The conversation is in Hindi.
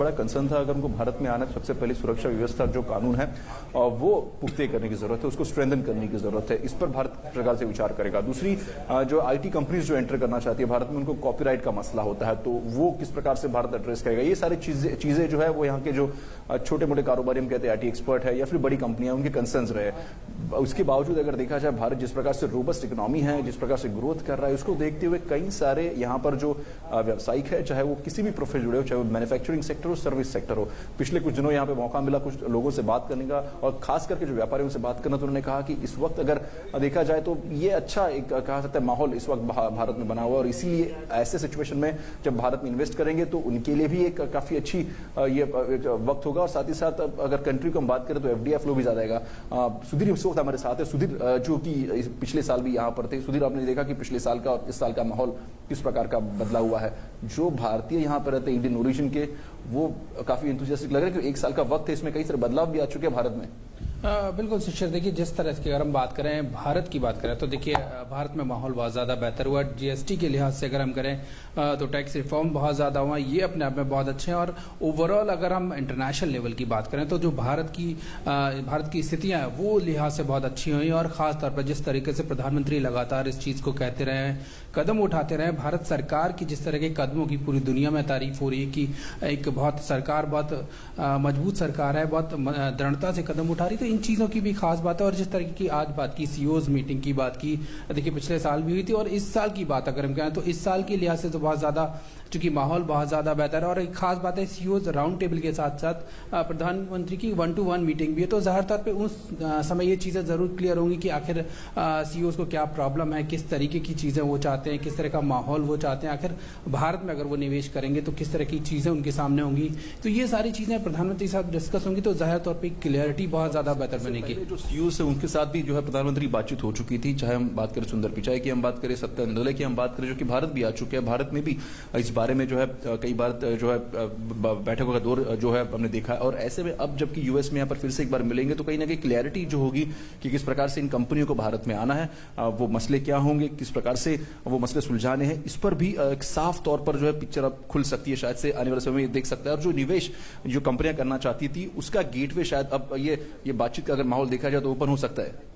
बड़ा कंसर्न था। अगर उनको भारत में आना, सबसे पहले सुरक्षा व्यवस्था जो कानून है वो पुख्ते करने की जरूरत है, उसको स्ट्रेंथन करने की जरूरत है। इस पर भारत प्रकार से विचार करेगा। दूसरी, जो आईटी कंपनीज जो एंटर करना चाहती है भारत में, उनको कॉपीराइट का मसला होता है, तो वो किस प्रकार से भारत एड्रेस करेगा। ये सारी चीजें जो है वो यहाँ के जो छोटे मोटे कारोबारी, हम कहते हैं आईटी एक्सपर्ट है या फिर बड़ी कंपनियां, उनके कंसर्न्स रहे। उसके बावजूद अगर देखा जाए, भारत जिस प्रकार से रोबस्ट इकोनॉमी है, जिस प्रकार से ग्रोथ कर रहा है, उसको देखते हुए कई सारे यहाँ पर जो व्यावसायिक है, चाहे वो किसी भी प्रोफेशन जुड़े हो, चाहे वो मैन्युफैक्चरिंग सेक्टर हो, सर्विस सेक्टर हो, पिछले कुछ दिनों यहाँ पे मौका मिला कुछ लोगों से बात करने का, और खास करके जो व्यापारियों से बात करना, तो उन्होंने कहा कि इस वक्त अगर देखा जाए तो ये अच्छा एक कहा सकता है माहौल इस वक्त भारत में बना हुआ है, और इसीलिए ऐसे सिचुएशन में जब भारत में इन्वेस्ट करेंगे तो उनके लिए भी एक काफी अच्छी ये वक्त होगा। और साथ ही साथ अगर कंट्री को हम बात करें तो एफडीआई फ्लो भी ज्यादा आएगा। सुधीर इस वक्त हमारे साथ है। सुधीर, जो कि पिछले साल भी यहाँ पर थे, सुधीर, आपने देखा कि पिछले साल का और इस साल का माहौल किस प्रकार का बदला हुआ है। जो भारतीय यहाँ पर रहते हैं इंडियन ओरिजिन के, वो काफी एंथुसियास्टिक लग रहा है कि एक साल का वक्त है, इसमें कई सारे बदलाव भी आ चुके हैं भारत में। बिल्कुल शिशिर, देखिए जिस तरह की अगर हम बात करें, भारत की बात करें, तो देखिए भारत में माहौल बहुत ज़्यादा बेहतर हुआ। जीएसटी के लिहाज से अगर हम करें तो टैक्स रिफॉर्म बहुत ज़्यादा हुआ, ये अपने आप में बहुत अच्छे हैं। और ओवरऑल अगर हम इंटरनेशनल लेवल की बात करें तो जो भारत की स्थितियाँ हैं वो लिहाज से बहुत अच्छी हुई। और ख़ास तौर पर जिस तरीके से प्रधानमंत्री लगातार इस चीज़ को कहते रहे हैं, कदम उठाते रहे, भारत सरकार की जिस तरह के कदमों की पूरी दुनिया में तारीफ हो रही है कि एक बहुत मजबूत सरकार है, बहुत दृढ़ता से कदम उठा रही, तो इन चीज़ों की भी खास बात है। और जिस तरह की आज बात की, सीईओज मीटिंग की बात की, देखिए पिछले साल भी हुई थी, और इस साल की बात अगर हम कहें तो इस साल के लिहाज से तो बहुत ज़्यादा, चूंकि माहौल बहुत ज़्यादा बेहतर है। और एक खास बात है, सीईओज राउंड टेबल के साथ साथ प्रधानमंत्री की 1-to-1 मीटिंग भी है, तो ज़ाहिर तौर पे उस समय ये चीज़ें ज़रूर क्लियर होंगी कि आखिर सीईओज को क्या प्रॉब्लम है, किस तरीके की चीज़ें वो चाहते हैं, किस तरह का माहौल वो चाहते हैं, आखिर भारत में अगर वो निवेश करेंगे तो किस तरह की चीज़ें उनके सामने होंगी। तो ये सारी चीज़ें प्रधानमंत्री के साथ डिस्कस होंगी, तो ज़ाहिर तौर पर क्लियरिटी बहुत ज़्यादा बेहतर बनेगी। जो सीईओ से उनके साथ भी जो है प्रधानमंत्री की बातचीत हो चुकी थी, चाहे हम बात करें सुंदर पिचाई की, हम बात करें सत्या नडेला की, हम बात करें जो कि भारत भी आ चुके हैं। भारत में भी इस बारे में जो है कई बार जो है बैठकों का दौर जो है हमने देखा है। और ऐसे में अब जबकि यूएस में यहाँ पर फिर से एक बार मिलेंगे तो कहीं ना कहीं क्लैरिटी जो होगी कि किस प्रकार से इन कंपनियों को भारत में आना है, वो मसले क्या होंगे, किस प्रकार से वो मसले सुलझाने हैं, इस पर भी एक साफ तौर पर जो है पिक्चर अब खुल सकती है, शायद से आने वाले समय में देख सकता है। और जो निवेश जो कंपनियां करना चाहती थी, उसका गेटवे शायद अब ये बातचीत का अगर माहौल देखा जाए तो ओपन हो सकता है।